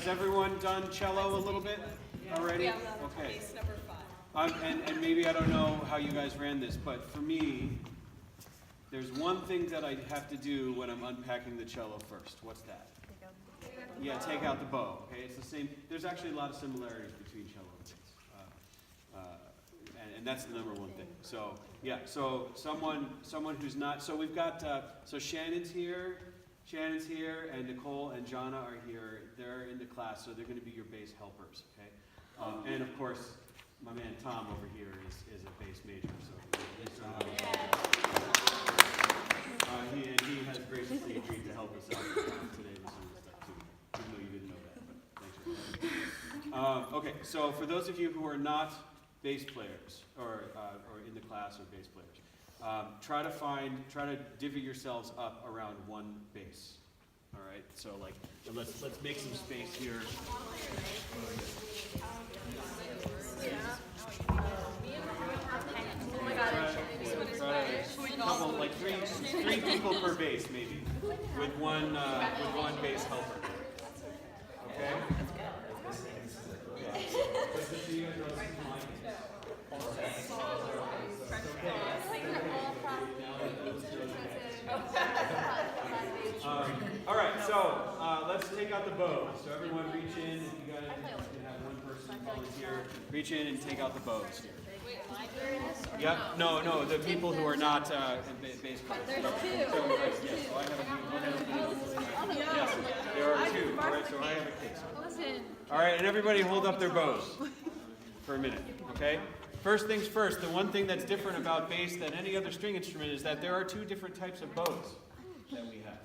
has everyone done cello a little bit already? Yeah. Okay. Case number 5. And maybe I don't know how you guys ran this, but for me, there's one thing that I have to do when I'm unpacking the cello first. What's that? Yeah, take out the bow. Okay, it's the same. There's actually a lot of similarities between cello and bass, and that's the number one thing. So yeah, so someone who's not. So we've got. So Shannon's here, and Nicole and Jana are here. They're in the class, so they're going to be your bass helpers. Okay, and of course, my man Tom over here is a bass major. So he has graciously agreed to help us out today with some of the stuff too. Even though you didn't know that, but thanks for that. Okay, so for those of you who are not bass players or in the class or bass players, try to divvy yourselves up around one bass. All right, so like let's make some space here. Couple, like three people per bass maybe, with one bass helper. Okay. All right, so let's take out the bows. So everyone reach in. If you guys can have one person volunteer, reach in and take out the bows here. Yep. No, the people who are not bass players. There's two. So, right, yes, so I have a few. Yes, there are two. All right, so I have a case. All right, and everybody hold up their bows for a minute, okay? First things first, the one thing that's different about bass than any other string instrument is that there are two different types of bows that we have.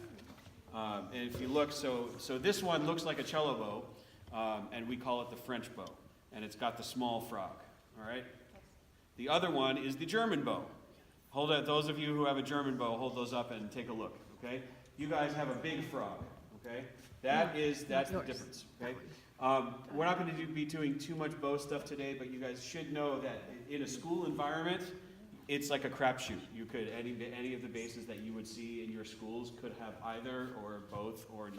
And if you look, so this one looks like a cello bow, and we call it the French bow, and it's got the small frog, all right? The other one is the German bow. Hold it, those of you who have a German bow, hold those up and take a look, okay? You guys have a big frog, okay? That's the difference, okay? We're not going to be doing too much bow stuff today, but you guys should know that in a school environment, it's like a crapshoot. You could, any of the basses that you would see in your schools could have either or both, or,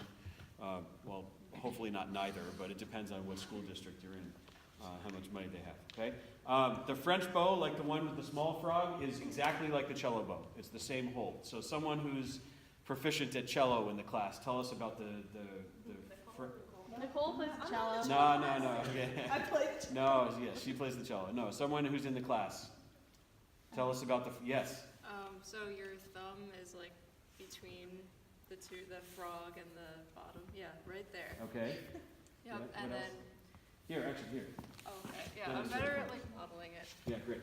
well, hopefully not neither, but it depends on what school district you're in, how much money they have, okay? The French bow, like the one with the small frog, is exactly like the cello bow. It's the same hold. So someone who's proficient at cello in the class, tell us about the Nicole plays the cello. No. Yeah. I played. No, yes, she plays the cello. No, someone who's in the class. Tell us about yes. So your thumb is like between the frog and the bottom. Yeah, right there. Okay. Yep, What and else? then. Here, actually, here. Oh, okay. Yeah, I'm better at like modeling it. Yeah, great.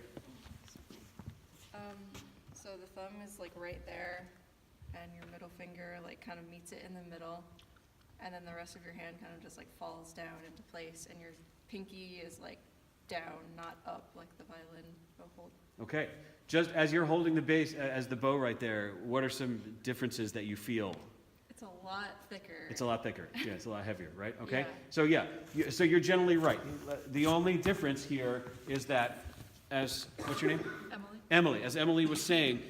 So the thumb is like right there, and your middle finger like kind of meets it in the middle, and then the rest of your hand kind of just like falls down into place, and your pinky is like down, not up like the violin bow hold. Okay. Just as you're holding the bass, as the bow right there, what are some differences that you feel? It's a lot thicker. It's a lot thicker. Yeah, it's a lot heavier, right? Okay. Yeah. So so you're generally right. The only difference here is that, what's your name? Emily. As Emily was saying,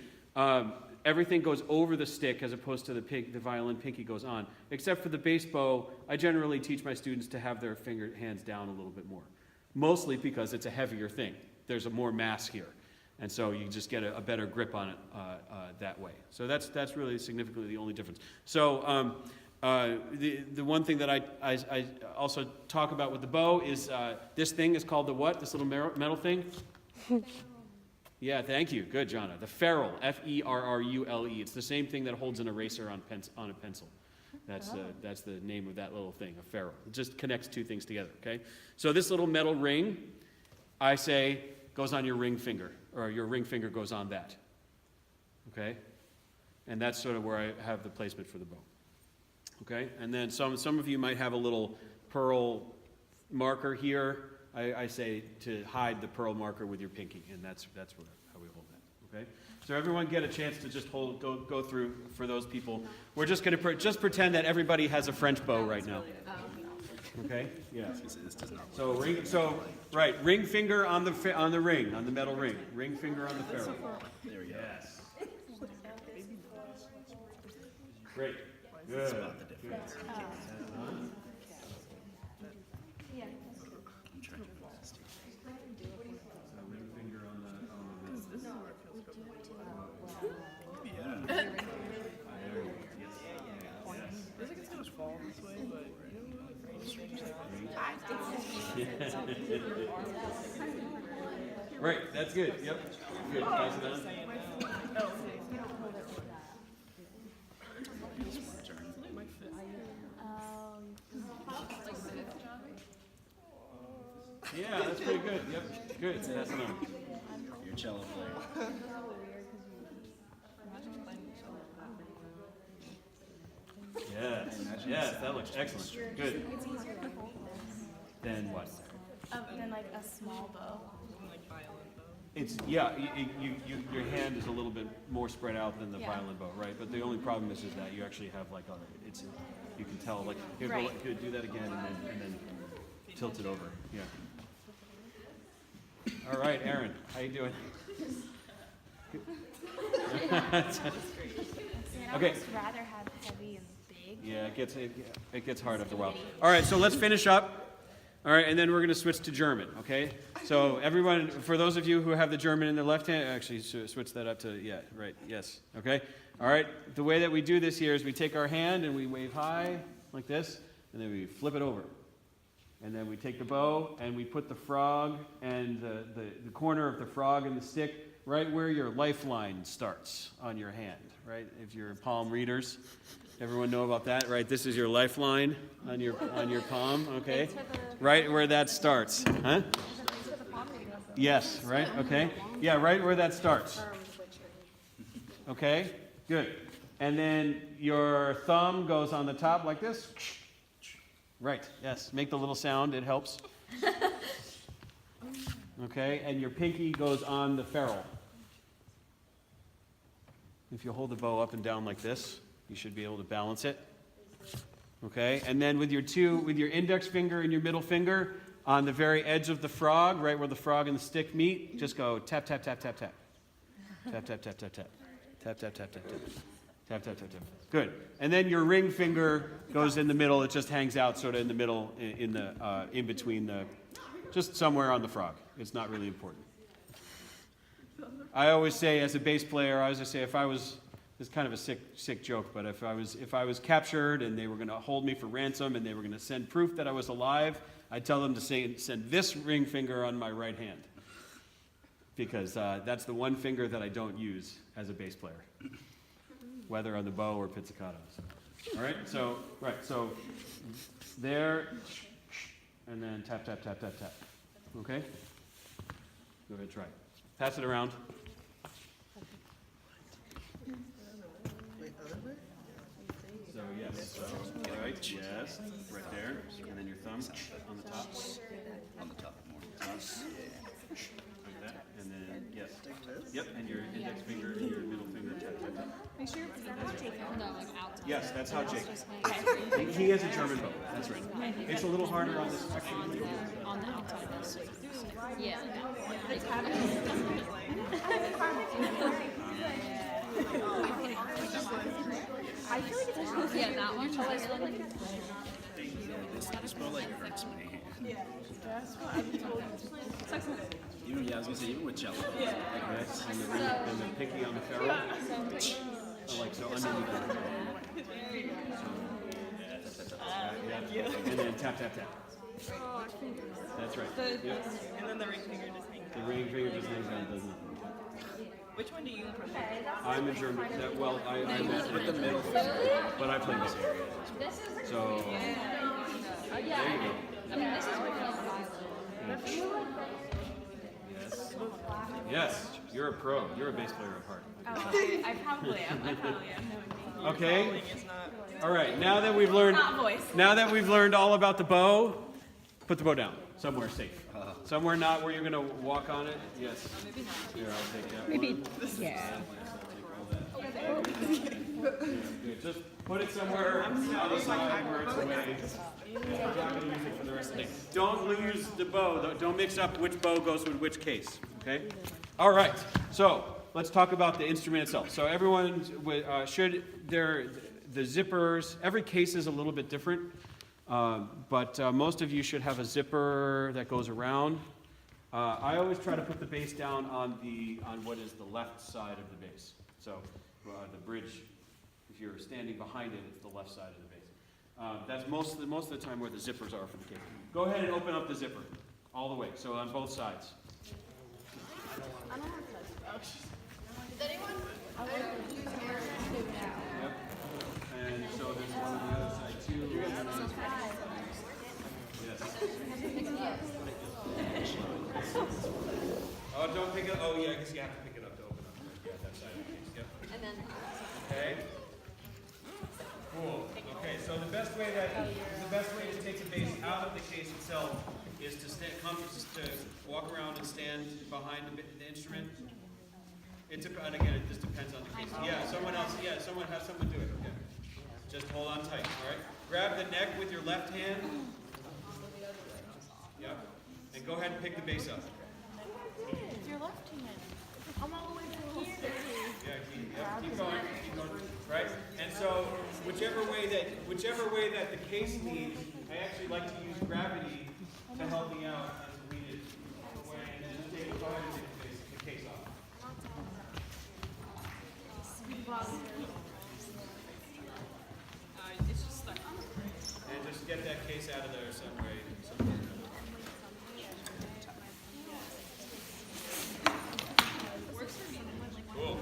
everything goes over the stick as opposed to the violin pinky goes on. Except for the bass bow, I generally teach my students to have their hands down a little bit more. Mostly because it's a heavier thing. There's more mass here. And so you just get a better grip on it that way. So that's really significantly the only difference. So the one thing that I also talk about with the bow is this thing is called the what? This little metal thing? Yeah, thank you. Good, Jana. The ferrule, F-E-R-R-U-L-E. It's the same thing that holds an eraser on a pencil. That's the name of that little thing, a ferrule. It just connects two things together, okay? So this little metal ring, I say, goes on your ring finger, or your ring finger goes on that, okay? And that's sort of where I have the placement for the bow, okay? And then some of you might have a little pearl marker here. I say to hide the pearl marker with your pinky, and that's how we hold that, okay? So everyone get a chance to just go through for those people. We're just going to just pretend that everybody has a French bow right now. Okay? Yeah. So ring finger on the ring, on the metal ring. Ring finger on the ferrule. There we go. Yes. Great. Good. Right, that's good. Yep. Good. Pass it on. Yeah, that's pretty good. Yep. Good. Pass it on. Your cello player. Yes. Yes, that looks excellent. Good. Then what? Then like a small bow. It's, yeah, your hand is a little bit more spread out than the violin bow, right? But the only problem is that you actually have like you can tell, like, here, Right. go, do that again and then tilt it over, yeah. All right, Aaron, how you doing? Okay. I'd rather have heavy and big. Yeah, it gets hard after a while. All right, so let's finish up. All right, and then we're going to switch to German, okay? So everyone, for those of you who have the German in the left hand, actually switch that up to, yeah, right, yes, okay? All right, the way that we do this here is we take our hand and we wave high like this, and then we flip it over. And then we take the bow and we put the frog and the corner of the frog and the stick right where your lifeline starts on your hand, right? If you're palm readers, everyone know about that, right? This is your lifeline on your palm, okay? Right where that starts, huh? Yes, right, okay. Yeah, right where that starts. Okay, good. And then your thumb goes on the top like this. Right, yes, make the little sound, it helps. Okay, and your pinky goes on the ferrule. If you hold the bow up and down like this, you should be able to balance it. Okay, and then with your index finger and your middle finger on the very edge of the frog, right where the frog and the stick meet, just go tap, tap, tap, tap, tap. Tap, tap, tap, tap, tap. Tap, tap, tap, tap, tap. Tap, tap, tap, tap. Good. And then your ring finger goes in the middle. It just hangs out sort of in the middle, in between just somewhere on the frog. It's not really important. I always say, as a bass player, it's kind of a sick joke, but if I was captured and they were going to hold me for ransom and they were going to send proof that I was alive, I'd tell them to send this ring finger on my right hand, because that's the one finger that I don't use as a bass player, whether on the bow or pizzicato. All right, so there, and then tap, tap, tap, tap, tap. Okay? Go ahead, try. Pass it around. So yes, right, yes, right there, and then your thumb on the top. On the top more. Like that, and then yes. Yep, and your index finger and your middle finger. Tap, tap, tap. Make sure it's not Jacob. No, like out. Yes, that's how Jake. He has a German bow. That's right. It's a little harder on this section. On the outside of this. Yeah. I feel like it's actually, yeah, that one. This more like hurts my hand. Yeah. That's what I'm told. I was gonna say, even with cello. Yes, and the pinky on the ferrule. So like so underneath. And then tap, tap, tap. That's right. Yep. And then the ring finger just hangs The out. ring finger just hangs out, doesn't it? Which one do you prefer? I'm a German. I'm with the middle finger, but I play this area. So there you go. I mean, this is what Yes. Yes, you're a pro. You're a bass player at heart. I probably am. Okay. It's not. All right. Now that we've learned all about the bow, put the bow down somewhere safe. Somewhere not where you're going to walk on it. Yes. Here, I'll take that. Maybe. Yeah. Good. Just put it somewhere out of sight where it's away. I'm not going to use it for the rest of the day. Don't lose the bow. Don't mix up which bow goes with which case. Okay? All right. So let's talk about the instrument itself. So everyone the zippers, every case is a little bit different. But most of you should have a zipper that goes around. I always try to put the bass down on what is the left side of the bass. So the bridge, if you're standing behind it, it's the left side of the bass. That's most of the time where the zippers are for the case. Go ahead and open up the zipper all the way. So on both sides. Yep. And so there's one on the other side too. Yes. Oh, don't pick it. Oh, yeah. I guess you have to pick it up to open up. Yeah, that side of the case. Yep. And then Okay. Cool. Okay. So the best way to take the bass out of the case itself is to walk around and stand behind the instrument. And again, it just depends on the case. Yeah. Someone else. Yeah. Someone do it. Okay. Just hold on tight. All right. Grab the neck with your left hand. Yep. And go ahead and pick the bass up. It's your left hand. I'm all the way from here. Yeah, keep going, right? And so, whichever way that the case leads, I actually like to use gravity to help me out and to lead it away, and then just go ahead and take the case off. It's just stuck. And just get that case out of there some way. Cool.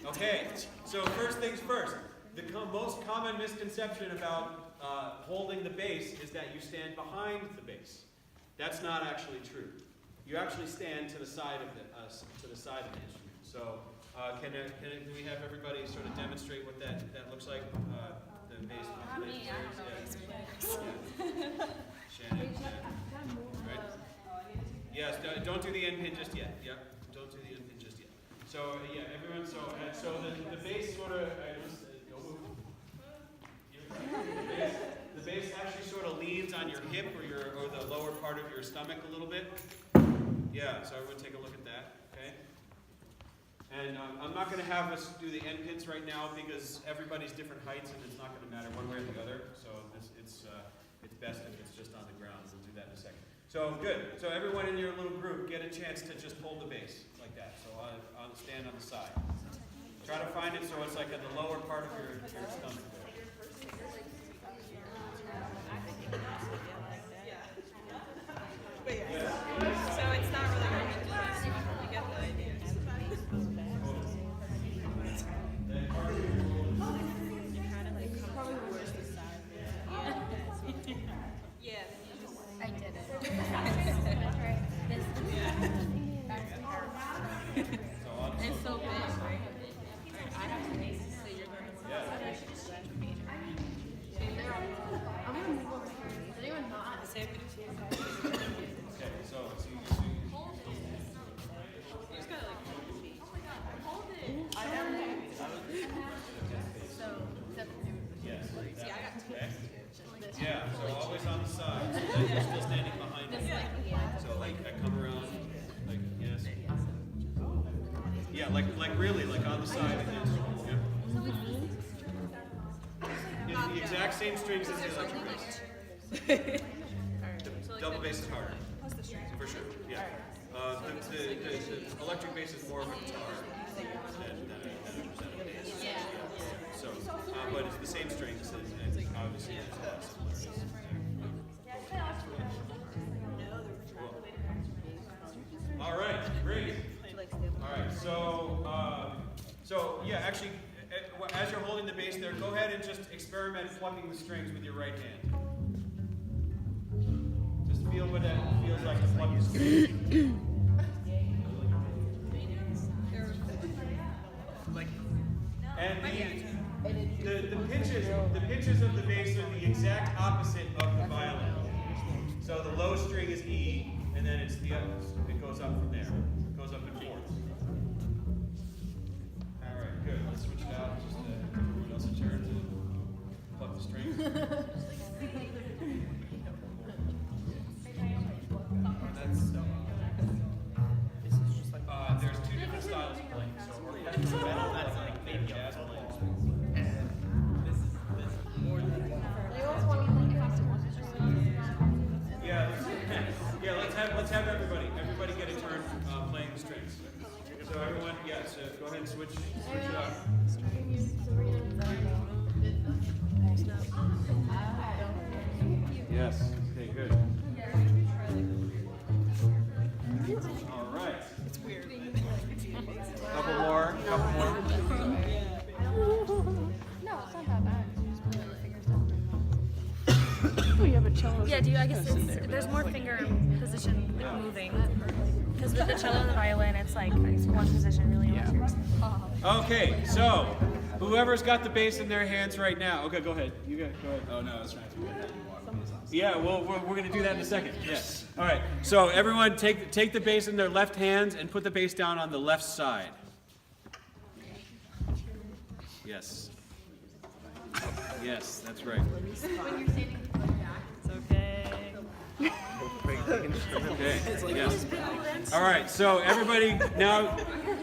Okay, so first things first. The most common misconception about holding the bass is that you stand behind the bass. That's not actually true. You actually stand to the side of the instrument. So, can we have everybody sort of demonstrate what that looks like? The bass. Shannon. Right? Yes. Don't do the end pin just yet. Yep. Don't do the end pin just yet. So yeah, everyone. So the bass sort of. Don't move. The bass actually sort of leans on your hip or the lower part of your stomach a little bit. Yeah. So everyone take a look at that. Okay. And I'm not going to have us do the end pins right now because everybody's different heights and it's not going to matter one way or the other. So it's best if it's just on the ground. We'll do that in a second. So good. So everyone in your little group get a chance to just hold the bass like that. So I'll stand on the side. Try to find it so it's like at the lower part of your stomach. But yeah. So it's not really ridiculous. You get the idea. You kind of like come towards the side. Yeah. I did it. It's so big. I have to make so you're going to I'm going to move over here. Is anyone not? Okay, so You just gotta like hold it. So, yes. See, I got two. Okay. Yeah, so always on the side. So that you're still standing behind me. So like I come around, like yes. Yeah, like really, like on the side of the instrument. Yeah. It's the exact same strings as the electric bass. The double bass is harder. For sure. Yeah. The electric bass is more of a guitar than a bass. yeah. So, but it's the same strings and obviously there's a lot of similarities. Cool. All right, great. All right, so yeah, actually, as you're holding the bass there, go ahead and just experiment plucking the strings with your right hand. Just feel what it feels like to pluck the strings. And the pitches of the bass are the exact opposite of the violin. So the low string is E, and then it goes up from there. It goes up in fourths. All right, good. Let's switch it out. Just everyone else a turn to pluck the strings. There's two different styles of playing. So orchestra metal, that's like maybe jazz playing. Let's have everybody get a turn playing the strings. So everyone, yes, go ahead and switch it up. Yes. Okay, good. All Couple more. No, it's not that bad. You just play the fingers down. Oh, you have a cello. Yeah, I guess there's more finger position like, moving. Because with the cello and the violin, it's like it's one position really yours. Okay, so whoever's got the bass in their hands right now. Okay, go ahead. You go ahead. Oh no, I was trying to figure out how you walk these on. Yeah, well, we're going to do that in a second. Yes. All right. So everyone, take the bass in their left hands and put the bass down on the left side. Yes. Yes, that's right. It's okay. Okay. Yes. All right. So everybody, now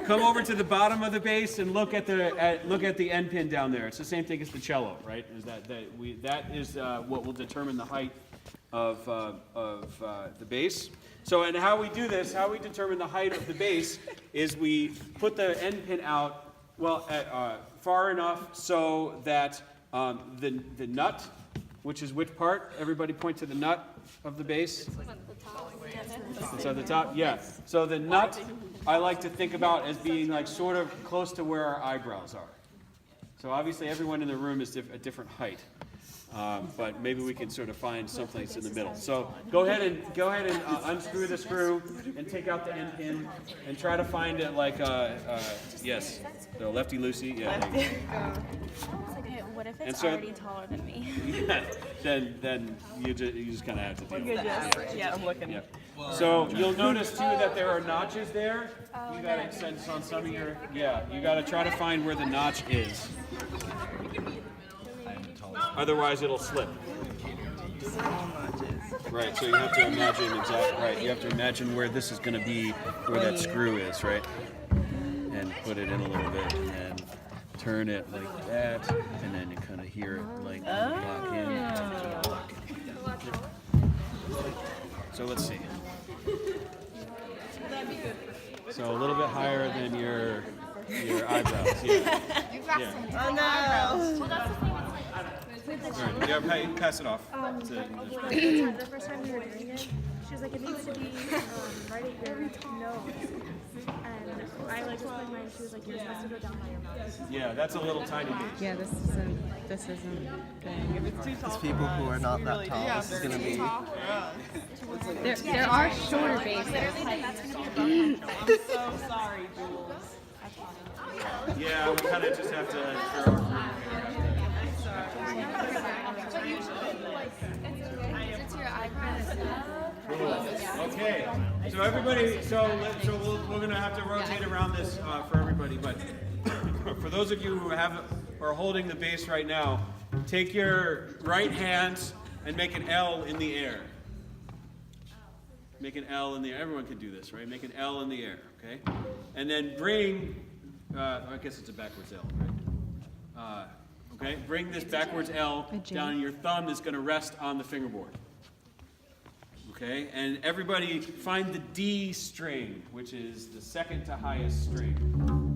come over to the bottom of the bass and look at the end pin down there. It's the same thing as the cello, right? Is that is what will determine the height of the bass. So, and how we do this, how we determine the height of the bass, is we put the end pin out far enough so that the nut, which is which part? Everybody point to the nut of the bass. It's at the top, yeah. So the nut, I like to think about as being like sort of close to where our eyebrows are. So obviously everyone in the room is a different height, but maybe we can sort of find someplace in the middle. So go ahead and unscrew the screw and take out the end pin and try to find it like yes, the lefty loosey, yeah. There you go. Okay, what if And it's so- already taller than me? Yeah, then you just kind of have to deal with Good, it. yes. Yeah, I'm looking. Yeah. So you'll notice too that there are notches there. You gotta extend on some of your, you gotta try to find where the notch is. Otherwise it'll slip. Right, so you have to imagine you have to imagine where this is gonna be, where that screw is, right? And put it in a little bit and then turn it like that, and then you kind of hear it like lock in. So let's see. So a little bit higher than your eyebrows. Yeah. Oh no! All right, pass it off. The first time we were doing it, she was like, it needs to be right at your nose. And I like just put mine, she was like, you're supposed to go down by your mouth. Yeah, that's a little tiny bass. Yeah, this isn't thing. It's people who are not that tall. This is gonna be. There are shorter bases. I'm so sorry, Jules. Yeah, we kind of just have to. For our Okay, so everybody, we're gonna have to rotate around this for everybody, but for those of you who are holding the bass right now, take your right hand and make an L in the air. Make an L in the air. Everyone can do this, right? Make an L in the air, okay? And then bring, I guess it's a backwards L, right? Okay, bring this backwards L down, and your thumb is gonna rest on the fingerboard. Okay, and everybody find the D string, which is the second to highest string.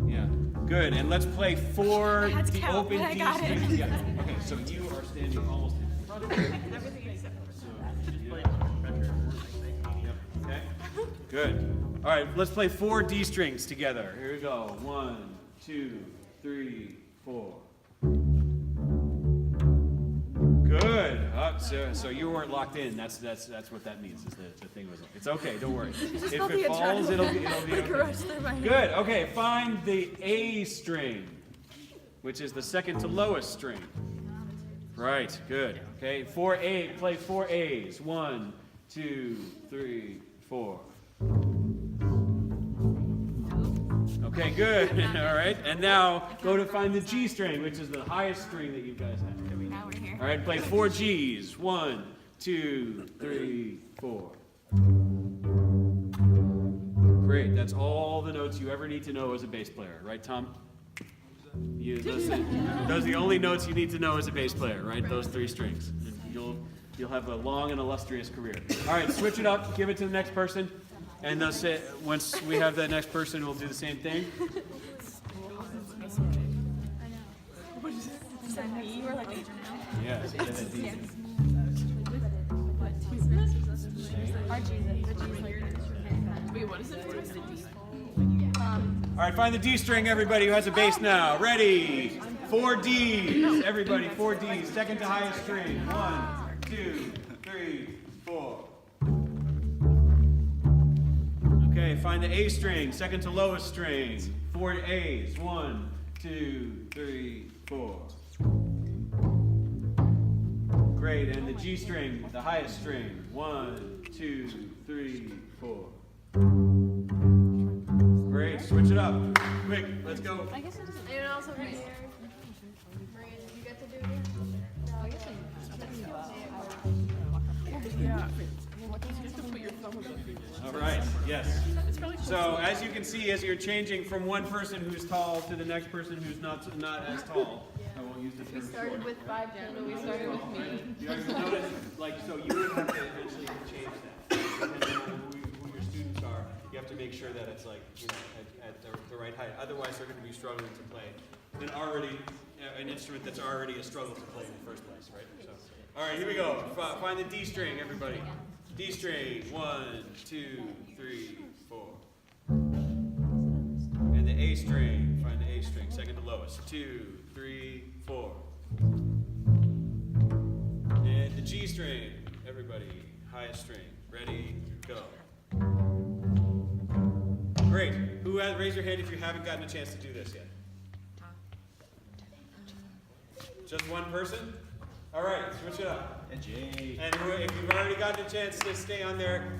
Yeah, good. And let's play four open D strings together. Okay, so you are standing almost in front of me. Okay, good. All right, let's play 4 D strings together. Here we go. 1, 2, 3, 4. Good. So you weren't locked in. That's what that means. Is the thing was. It's okay. Don't worry. If it falls, it'll be okay. Good. Okay. Find the A string, which is the second to lowest string. Right. Good. Okay. 4A. Play 4 A's. 1, 2, 3, 4. Okay. Good. All right. And now go to find the G string, which is the highest string that you guys have. Now we're here. All right, play 4 G's. 1, 2, 3, 4. Great. That's all the notes you ever need to know as a bass player, right, Tom? Those are the only notes you need to know as a bass player, right? Those 3 strings. And you'll have a long and illustrious career. All right, switch it up. Give it to the next person, and they'll say once we have that next person, we'll do the same thing. Is that me? You were like major now. Yeah. Our G's, the G's like Wait, what is it for? All right, find the D string, everybody who has a bass now. Ready? 4 Ds. Everybody, 4 Ds. Second to highest string. 1, 2, 3, 4. Okay, find the A string. Second to lowest string. 4 A's. 1, 2, 3, 4. Great, and the G string, the highest string. 1, 2, 3, 4. Great, switch it up. Quick, let's go. I guess it doesn't. And also right here. Maria, did you get to do it? No, I guess All right, yes. So as you can see, as you're changing from one person who's tall to the next person who's not as tall, I won't use the term short. started with 5 people. We started with me. You guys will notice, like, so you would have to eventually change that. Depending on who your students are, you have to make sure that it's like, you know, at the right height. Otherwise, they're going to be struggling to play an instrument that's already a struggle to play in the first place, right? So, all right, here we go. Find the D string, everybody. D string. 1, 2, 3, 4. And the A string. Find the A string. Second to lowest. 2, 3, 4. And the G string. Everybody. Highest string. Ready, go. Great. Raise your hand if you haven't gotten a chance to do this yet. Just one person? All right, switch it up. And Jay. And if you've already gotten a chance to stay on there,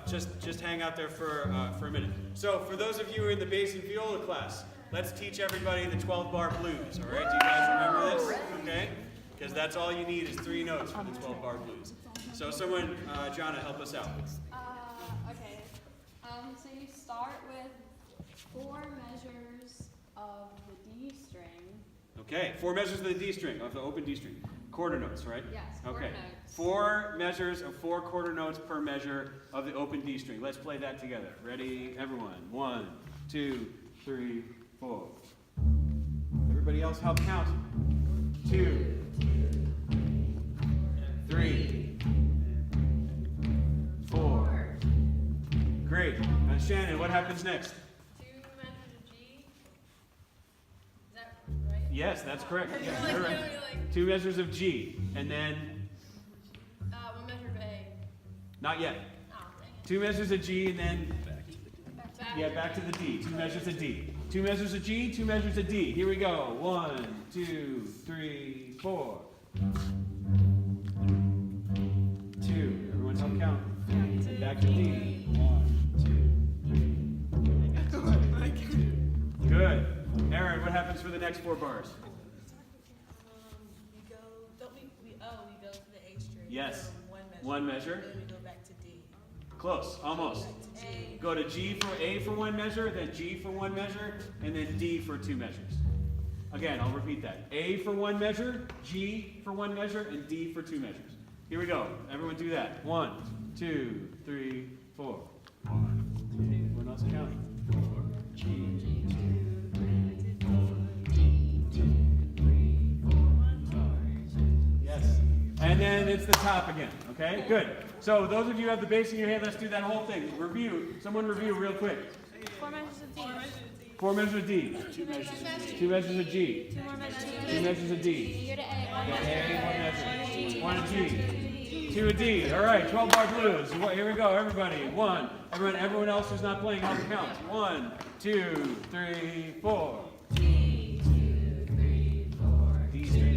just hang out there for a minute. So for those of you who are in the bass and viola class, let's teach everybody the 12-bar blues. All right, do you guys remember this? Okay, because that's all you need is 3 notes for the 12-bar blues. So someone, Jonna, help us out. Okay. So you start with 4 measures of the D string. Okay, 4 measures of the D string, of the open D string. Quarter notes, right? Yes, okay. quarter notes. 4 measures of 4 quarter notes per measure of the open D string. Let's play that together. Ready, everyone? 1, 2, 3, 4. Everybody else help count. 2, 3, 4. Great. Now, Shannon, what happens next? 2 measures of G. Is that right? Yes, that's correct. Yes, Like, you're right. really, like, 2 measures of G, and then 1 measure of A. not yet. Oh, dang it. 2 measures of G, and then Back. back to the D. 2 measures of D. 2 measures of G, 2 measures of D. Here we go. 1, 2, 3, 4. 2. Everyone help count. And back to D. 1, 2, 3. Good. Aaron, what happens for the next 4 bars? We go, we go to the A string. Yes. So 1 measure. Then we go back to D. Close, almost. A. Go to G for A for 1 measure, then G for 1 measure, and then D for 2 measures. Again, I'll repeat that. A for 1 measure, G for 1 measure, and D for 2 measures. Here we go. Everyone do that. 1, 2, 3, 4. 1, 2. Everyone else count. 4. G, 2, 3, 4. G, 2, 3, 4. Yes. And then it's the top again. Okay? Good. So those of you who have the bass in your hand, let's do that whole thing. Review. Someone review real quick. 4 measures of D. 4 measures of D. 2 measures of G. 2 more measures of D. 2 measures of D. You're to A. Okay, 1 measure. 1 of G. 2 of D. All right, 12-bar blues. Here we go, everybody. 1. Everyone else who's not playing, help count. 1, 2, 3, 4. D string.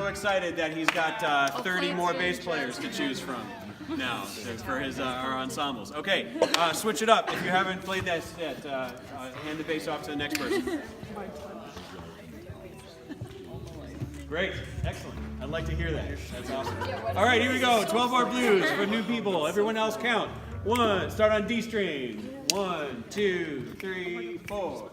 Excited that he's got 30 more bass players to choose from now for his our ensembles. Okay, switch it up. If you haven't played that yet, hand the bass off to the next person. Great, excellent. I'd like to hear that. That's awesome. All right, here we go. 12-bar blues for new people. Everyone else count. 1, start on D string. 1, 2, 3, 4.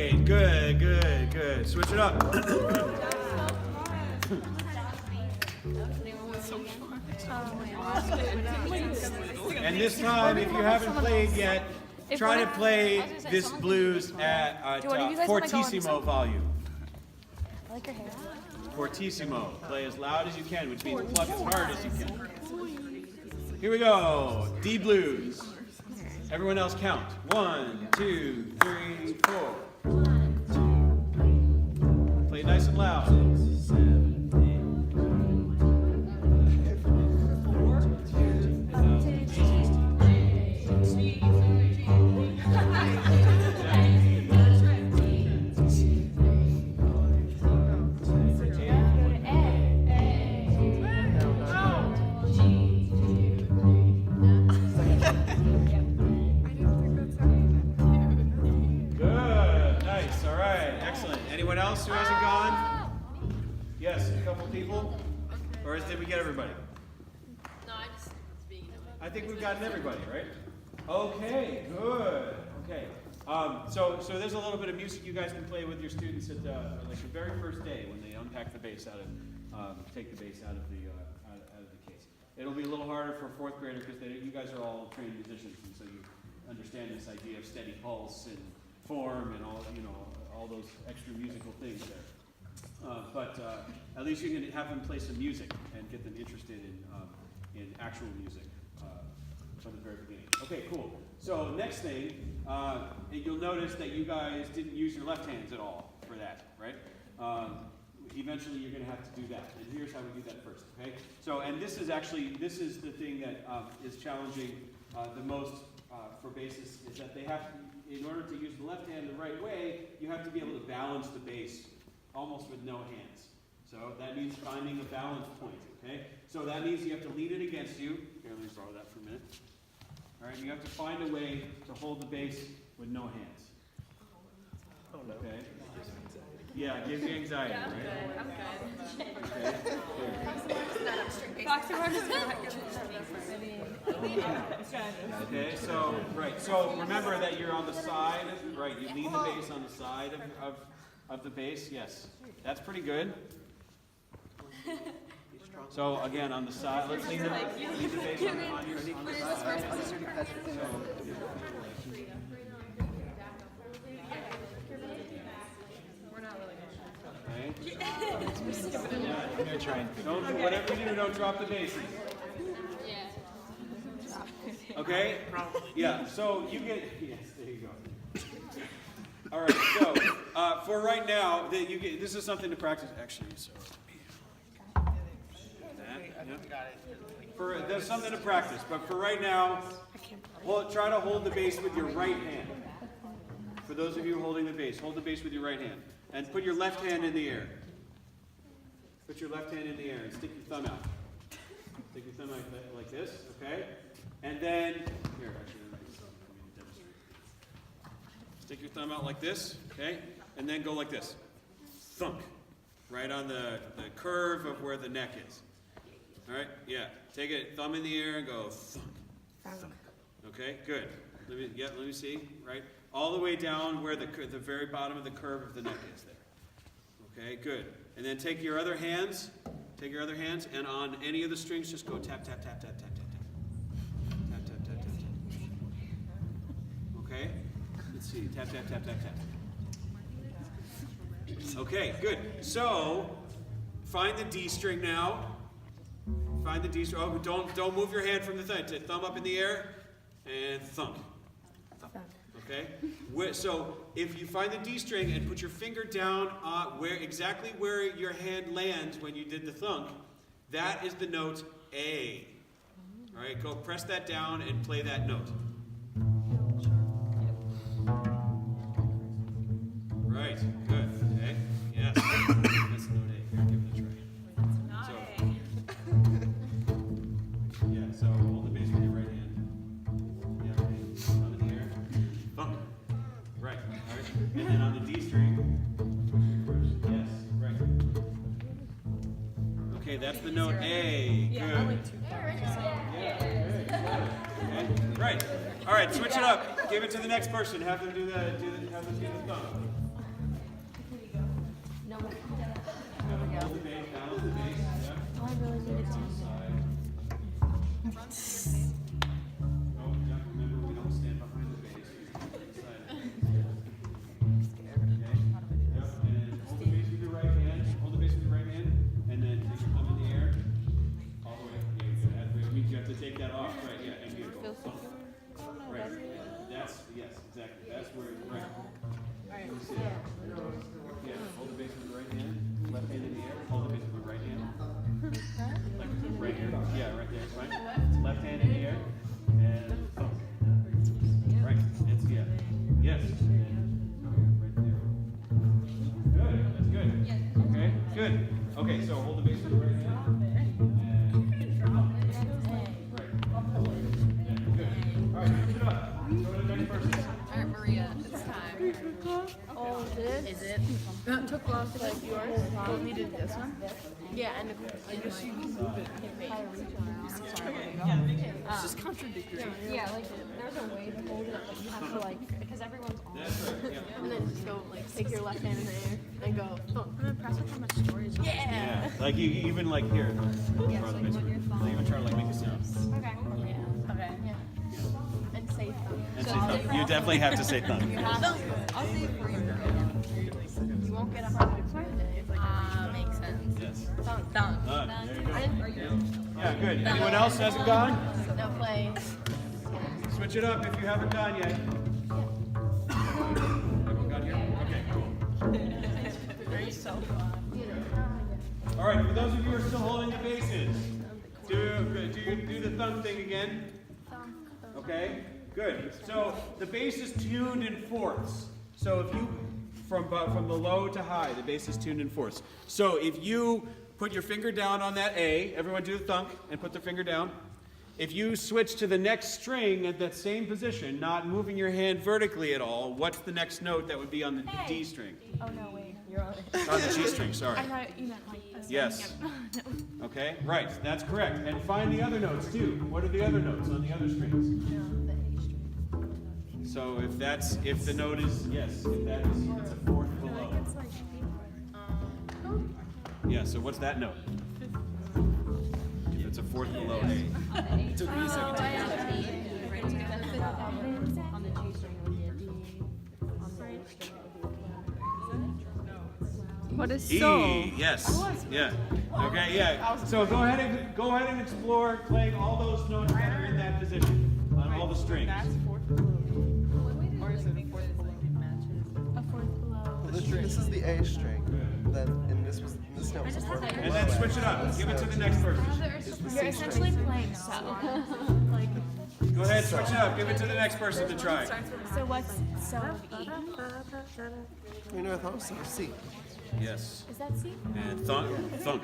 Great, good, good, good. Switch it up. And this time, if you haven't played yet, try to play this blues at fortissimo volume. I like your hair. Fortissimo. Play as loud as you can, which means plug as hard as you can. Here we go. D blues. Everyone else count. 1, 2, 3, 4. Play nice and loud. 6, 7, 8. Who hasn't gone? Yes, a couple people? Or did we get everybody? No, I just being. I think we've gotten everybody, right? Okay, good. Okay. So there's a little bit of music you guys can play with your students at like the very first day when they unpack the bass out of, take the bass out of the case. It'll be a little harder for a fourth grader because you guys are all trained musicians, and so you understand this idea of steady pulse and form and all those extra musical things there. But at least you can have them play some music and get them interested in actual music from the very beginning. Okay, cool. So next thing, you'll notice that you guys didn't use your left hands at all for that, right? Eventually you're going to have to do that. And here's how we do that first, okay? So, and this is the thing that is challenging the most for bassists, is that they have to, in order to use the left hand the right way, you have to be able to balance the bass almost with no hands. So that means finding a balance point, okay? So that means you have to lean it against you. Here, let me borrow that for a minute. All right, you have to find a way to hold the bass with no hands. Oh no. Okay? Yeah, it gives you anxiety, right? I'm good. Okay, so, right, so remember that you're on the side, right, you lean the bass on the side of the bass, yes. That's pretty good. So again, on the side, let's lean the bass on the side. Okay. I'm gonna try and figure Don't, whatever you do, don't drop the basses. Okay? Yeah, so you get, yes, there you go. All right, so for right now, this is something to practice, actually, so. There's something to practice, but for right now, try to hold the bass with your right hand. For those of you holding the bass, hold the bass with your right hand. And put your left hand in the air. Put your left hand in the air and stick your thumb out. Stick your thumb out like this, okay? And then, here, actually, let me demonstrate. Stick your thumb out like this, okay? And then go like this. Thunk. Right on the curve of where the neck is. All right? Yeah. Take it, thumb in the air and go thunk. Thunk. Okay, good. Let me see, right? All the way down where the very bottom of the curve of the neck is there. Okay, good. And then take your other hands, and on any of the strings, just go tap, tap, tap, tap, tap, tap, tap. Tap, tap, tap, tap, tap. Okay? Let's see. Tap, tap, tap, tap, tap. Okay, good. So, find the D string now. Find the D string. Oh, don't move your hand from the thumb. Thumb up in the air, and thump. Okay? So if you find the D string and put your finger down exactly where your hand lands when you did the thunk, that is the note A. All right, go press that down and play that note. Right, good. Okay, yes. That's note A. Here, give it a try. So hold the bass with your right hand. Right, all right. And then on the D string, yes, right. Okay, that's the note A. Good. Okay, right. All right, switch it up. Give it to the next person. Have them do the thumb. Hold the bass, balance the bass. Yeah. Oh, I really needed to. Oh, yeah, remember we don't stand behind the bass. We stand inside it. Okay. Yep, and hold the bass with your right hand. Hold the bass with your right hand, and then take your thumb in the air. All the way. Yeah, good. That means you have to take that off, right? Yeah, and beautiful. Right. That's, yes, exactly. That's where, right. Yeah, hold the bass with the right hand. Left hand in the air. Hold the bass with the right hand. Like right here. Yeah, right there. Right. Left hand in the air. And thumb. Right. It's yeah. Yes. And right there. Good. That's good. Okay. Good. Okay. So hold the bass with the right hand. And thumb. Right. Yeah, good. All right. Finish it up. Go to the next person. All right, Maria, it's time. Oh, this? Is it? That took longer like yours. Well, we did this one. Yeah, and I guess you can move it. It's just contradictory. Yeah, like there's a way to hold it, but you have to like, because everyone's on. That's right. Yeah. And then just go like take your left hand in the air and go. I'm impressed with how much stories. Yeah. Like you even like here. Yeah, so like put your thumb. They even try to like make a sound. Okay. Yeah. Okay. Yeah. And say thumb. And say thumb. You definitely have to say thumb. I'll say it for you. You won't get 100 points. Makes sense. Yes. Thumb. Done. There you go. Yeah, good. Anyone else hasn't gone? No play. Switch it up if you haven't gone yet. Everyone gone here? Okay, cool. All right, for those of you who are still holding the basses, do the thumb thing again. Okay, good. So the bass is tuned in fourths. So if you, from the low to high, the bass is tuned in fourths. So if you put your finger down on that A, everyone do the thump and put their finger down. If you switch to the next string at that same position, not moving your hand vertically at all, what's the next note that would be on the D string? Oh no, wait. You're on it. On the G string, sorry. I thought you meant like this. Yes. Okay, right, that's correct. And find the other notes too. What are the other notes on the other strings? The A string. So if the note is, yes, if that is, it's a fourth below. It's like Yeah, so what's that note? If it's a fourth below A. took me a second to get on the G string it would be a D. On the A string it would be a D. What is E, yes, yeah. Okay, yeah. So go ahead and explore playing all those notes that are in that position on all the strings. That's fourth below. Or is it a fourth below? A fourth below. Well, this is the A string. Then, and this note was a fourth below. And then switch it up. Give it to the next person. You're essentially playing so. Like, Go ahead, switch it up. Give it to the next person to try. so what's so of E? You know, I thought it was C. Yes. Is that C? And thunk.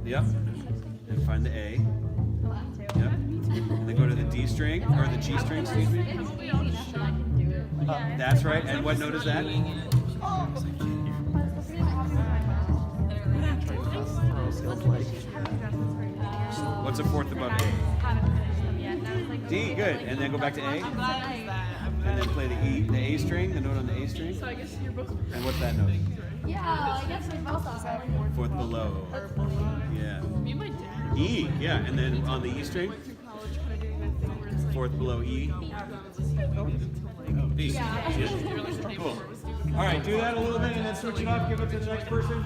Yep. And find the A. Yep. And then go to the D string, or the G string, excuse me. That's right. And what note is that? What's a fourth above A? D, good. And then go back to A. And then play the A string, the note on the A string. So I guess you're both. And what's that note? Yeah, I guess we both are. Fourth below. Yeah. Me and my dad E, yeah. And then on the E string, went through college kind of doing that thing where it's like. fourth below E. B. Yeah. Cool. All right, do that a little bit and then switch it up. Give it to the next person.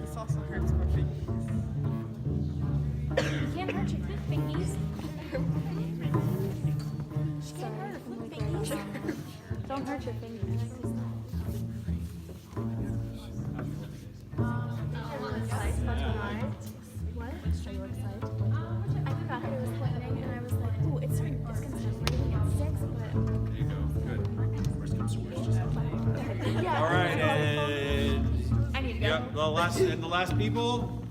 This also hurts my feet. You can't hurt your foot fingies. She can't hurt her foot fingies. Don't hurt your fingers. What? Are you excited? I forgot it was playing and I was like, oh, it's gonna start playing at 6, but There you go. Good. Worst comes to worst, just yeah. all right, and I need to go. yep, the last people.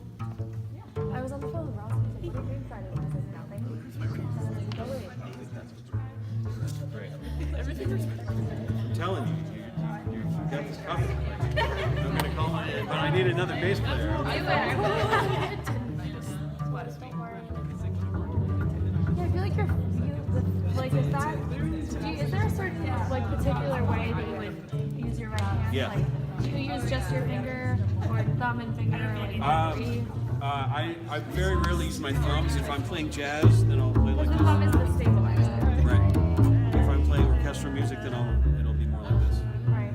I was on the phone with Ross and he was like, what are you excited about? I said, nothing. And I was like, go away. I'm telling you, you got this covered. I'm gonna call it, but I need another bass player. Yeah, I feel like like is there a certain like particular way that you would use your right hand? Yeah. Like, Do you use just your finger or thumb and finger or like three? I very rarely use my thumbs. If I'm playing jazz, then I'll play like The this. thumb is the stabilizer. Right. If I'm playing orchestral music, then it'll be more like this. Right.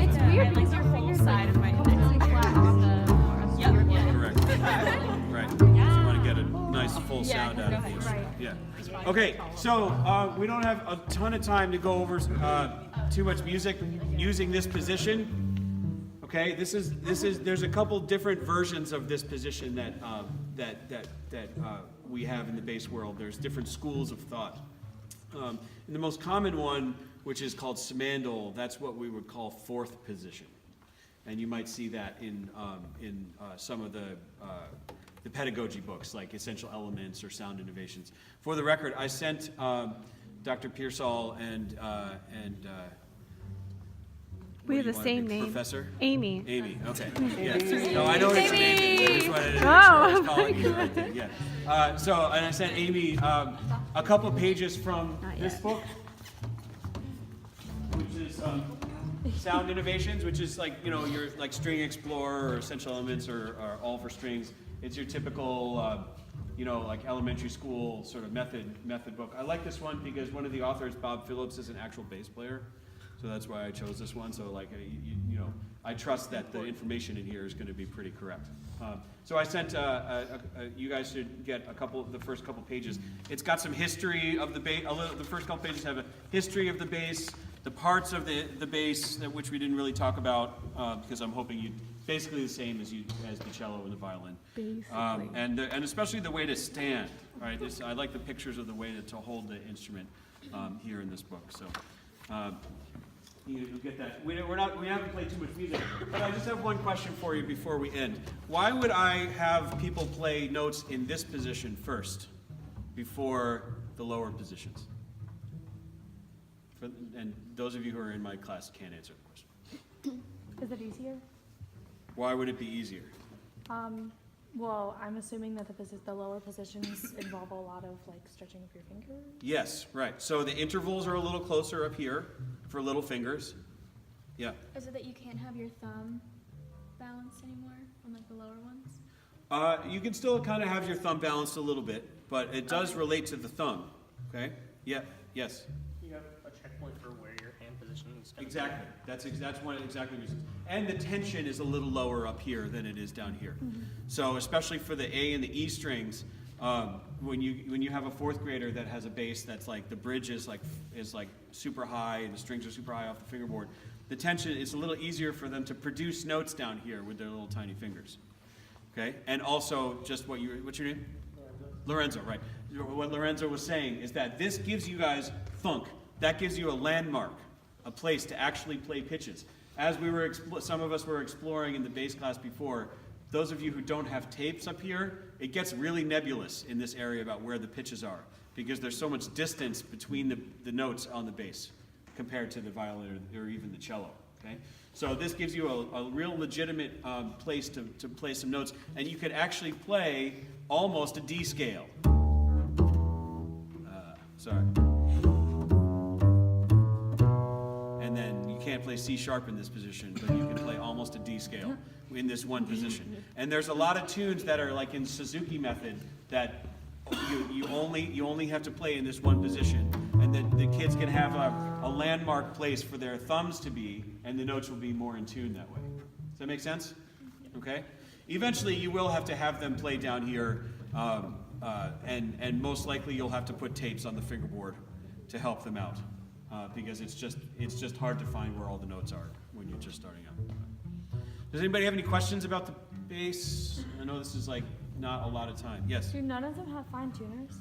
It's weird because your fingers side of my completely flat on the Correct. Right. So you want to get a nice full sound out of the instrument. Right. Yeah. Okay. So we don't have a ton of time to go over too much music using this position. Okay. There's a couple different versions of this position that we have in the bass world. There's different schools of thought. And the most common one, which is called Simandl, that's what we would call fourth position. And you might see that in some of the pedagogy books, like Essential Elements or Sound Innovations. For the record, I sent Dr. Pearsall and We have what the do you same want to be, name. Professor? Amy. Amy, okay. Yeah. No, I know what your name is. I just wanted to make sure Oh, I was calling you right there. Yeah. And I sent Amy a couple pages from this book, which is Sound Innovations, which is like, your like String Explorer or Essential Elements or All for Strings. It's your typical, like elementary school sort of method book. I like this one because one of the authors, Bob Phillips, is an actual bass player. So that's why I chose this one. So like, I trust that the information in here is going to be pretty correct. So I sent, you guys should get the first couple pages. It's got some history of the bass. The first couple pages have a history of the bass, the parts of the bass, which we didn't really talk about, because I'm hoping basically the same as the cello and the violin. And especially the way to stand, right? I like the pictures of the way to hold the instrument here in this book. So. You'll get that. We haven't played too much music, but I just have one question for you before we end. Why would I have people play notes in this position first, before the lower positions? And those of you who are in my class can't answer the question. Is it easier? Why would it be easier? Well, I'm assuming that the lower positions involve a lot of like stretching of your fingers. Yes, right. So the intervals are a little closer up here for little fingers. Yeah. Is it that you can't have your thumb balanced anymore on like the lower ones? You can still kind of have your thumb balanced a little bit, but it does relate to the thumb. Okay? Yeah. Yes. You have a checkpoint for where your hand position is. Exactly. That's one exactly reasons. And the tension is a little lower up here than it is down here. Mm-hmm. So especially for the A and the E strings, when you have a fourth grader that has a bass that's like the bridge is like super high and the strings are super high off the fingerboard, the tension is a little easier for them to produce notes down here with their little tiny fingers. Okay? And also just what's your name? Lorenzo, right. What Lorenzo was saying is that this gives you guys thunk. That gives you a landmark, a place to actually play pitches. As some of us were exploring in the bass class before, those of you who don't have tapes up here, it gets really nebulous in this area about where the pitches are, because there's so much distance between the notes on the bass compared to the violin or even the cello. Okay? So this gives you a real legitimate place to play some notes, and you could actually play almost a D scale. Sorry. And then you can't play C sharp in this position, but you can play almost a D scale in this one position. And there's a lot of tunes that are like in Suzuki method that you only have to play in this one position, and then the kids can have a landmark place for their thumbs to be, and the notes will be more in tune that way. Does that make sense? Okay. Eventually, you will have to have them play down here, and most likely you'll have to put tapes on the fingerboard to help them out, because it's just hard to find where all the notes are when you're just starting out. Does anybody have any questions about the bass? I know this is like not a lot of time. Yes. Do none of them have fine tuners?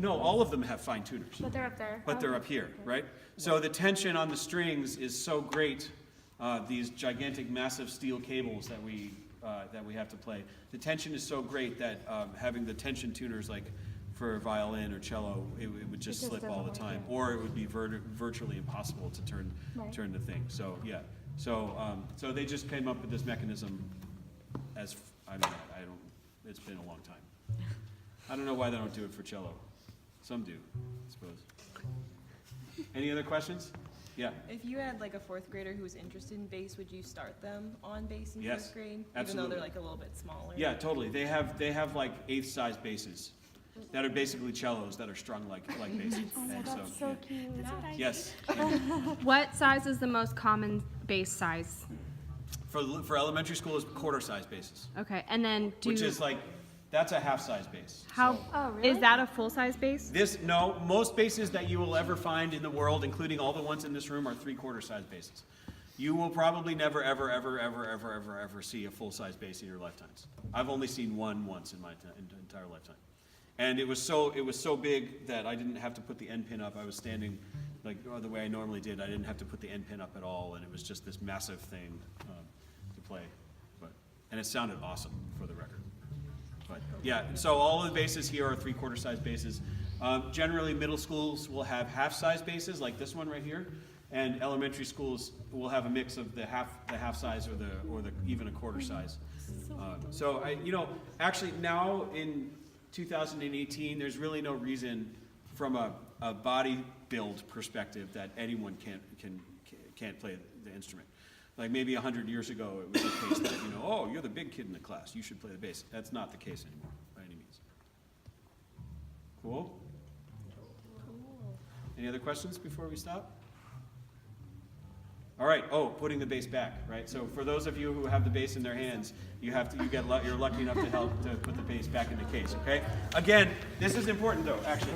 All of them have fine tuners. But they're up there. But they're up here, right? So the tension on the strings is so great. These gigantic, massive steel cables that we have to play. The tension is so great that having the tension tuners, like for violin or cello, it would just slip all the time, or it would be virtually impossible to turn the thing. So yeah. So they just came up with this mechanism. It's been a long time. I don't know why they don't do it for cello. Some do, I suppose. Any other questions? Yeah. If you had like a fourth grader who was interested in bass, would you start them on bass in Yes, fourth grade? Even absolutely. though they're like a little bit smaller? Yeah, totally. They have like eighth size basses that are basically cellos that are strung like basses. And so, cute. yes. What size is the most common bass size? For elementary school is quarter size basses, Okay, and then which is like, that's a half size bass. how So is that a full size bass? no, most basses that you will ever find in the world, including all the ones in this room, are 3/4 size basses. You will probably never, ever, ever, ever, ever, ever, ever see a full size bass in your lifetimes. I've only seen one once in my entire lifetime. And it was so big that I didn't have to put the end pin up. I was standing like the way I normally did. I didn't have to put the end pin up at all, and it was just this massive thing to play. And it sounded awesome, for the record. But yeah, so all of the basses here are 3/4 size basses. Generally, middle schools will have half size basses, like this one right here, and elementary schools will have a mix of the half size or the even a quarter size. So actually now in 2018, there's really no reason from a body build perspective that anyone can't play the instrument. Like maybe 100 years ago, it was the case that, oh, you're the big kid in the class, you should play the bass. That's not the case anymore, by any means. Cool? Any other questions before we stop? All right. Oh, putting the bass back, right? So for those of you who have the bass in their hands, you're lucky enough to help to put the bass back in the case. Okay. Again, this is important though, actually.